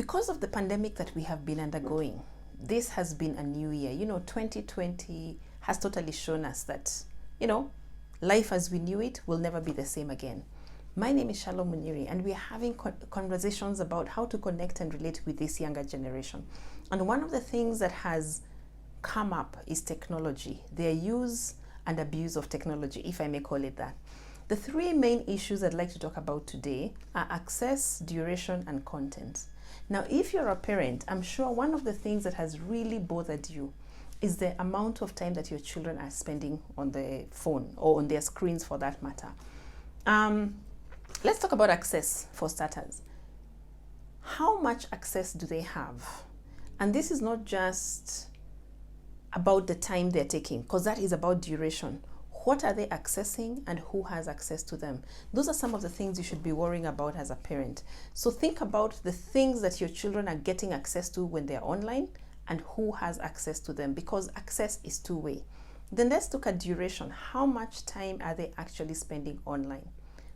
Because of the pandemic that we have been undergoing, this has been a new year. 2020 has totally shown us that, life as we knew it will never be the same again. My name is Shalom Muniri, and we are having conversations about how to connect and relate with this younger generation. And one of the things that has come up is technology, their use and abuse of technology, if I may call it that. The three main issues I'd like to talk about today are access, duration, and content. Now, if you're a parent, I'm sure one of the things that has really bothered you is the amount of time that your children are spending on the phone or on their screens for that matter. Let's talk about access for starters. How much access do they have? And this is not just about the time they're taking, because that is about duration. What are they accessing and who has access to them? Those are some of the things you should be worrying about as a parent. So think about the things that your children are getting access to when they're online and who has access to them, because access is two-way. Then let's look at duration. How much time are they actually spending online?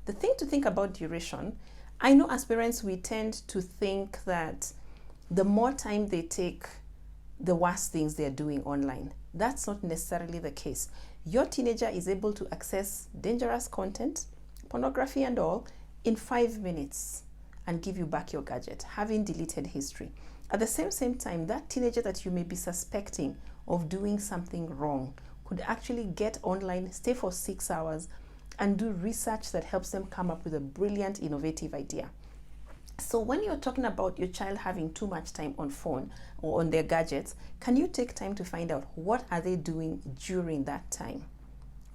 The thing to think about duration, I know as parents we tend to think that the more time they take, the worse things they're doing online. That's not necessarily the case. Your teenager is able to access dangerous content, pornography and all, in 5 minutes and give you back your gadget, having deleted history. At the same time, that teenager that you may be suspecting of doing something wrong could actually get online, stay for 6 hours, and do research that helps them come up with a brilliant, innovative idea. So when you're talking about your child having too much time on phone or on their gadgets, can you take time to find out what are they doing during that time?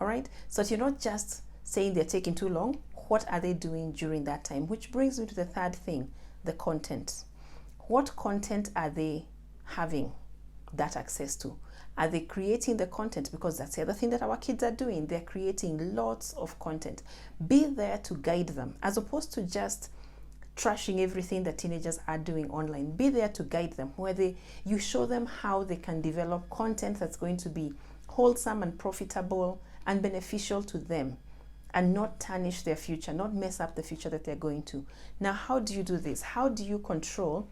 All right, so that you're not just saying they're taking too long. What are they doing during that time? Which brings me to the third thing, the content. What content are they having that access to? Are they creating the content? Because that's the other thing that our kids are doing. They're creating lots of content. Be there to guide them, as opposed to just trashing everything that teenagers are doing online. Be there to guide them, where you show them how they can develop content that's going to be wholesome and profitable and beneficial to them, and not tarnish their future, not mess up the future that they're going to. Now, how do you do this? How do you control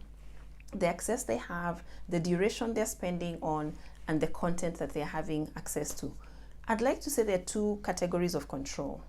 the access they have, the duration they're spending on, and the content that they're having access to? I'd like to say there are two categories of control.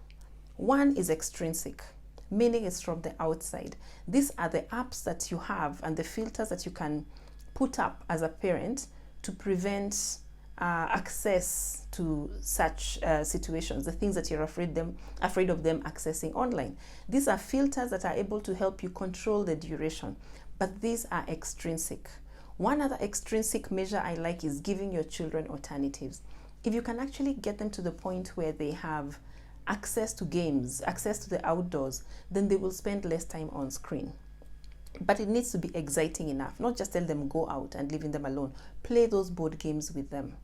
One is extrinsic, meaning it's from the outside. These are the apps that you have and the filters that you can put up as a parent to prevent access to such situations, the things that you're afraid of them accessing online. These are filters that are able to help you control the duration, but these are extrinsic. One other extrinsic measure I like is giving your children alternatives. If you can actually get them to the point where they have access to games, access to the outdoors, then they will spend less time on screen. But it needs to be exciting enough, not just tell them go out and leaving them alone. Play those board games with them.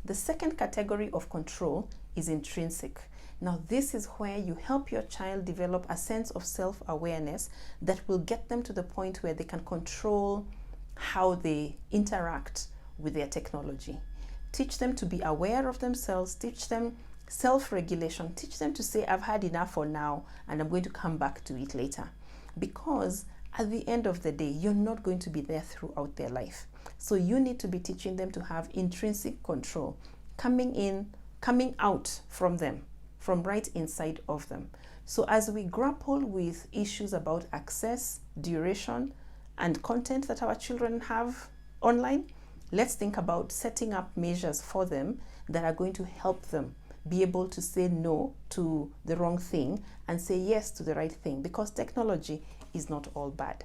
The second category of control is intrinsic. Now, this is where you help your child develop a sense of self-awareness that will get them to the point where they can control how they interact with their technology. Teach them to be aware of themselves, teach them self-regulation, teach them to say, I've had enough for now and I'm going to come back to it later. Because at the end of the day, you're not going to be there throughout their life. So you need to be teaching them to have intrinsic control, coming out from them, from right inside of them. So as we grapple with issues about access, duration, and content that our children have online, let's think about setting up measures for them that are going to help them be able to say no to the wrong thing and say yes to the right thing, because technology is not all bad.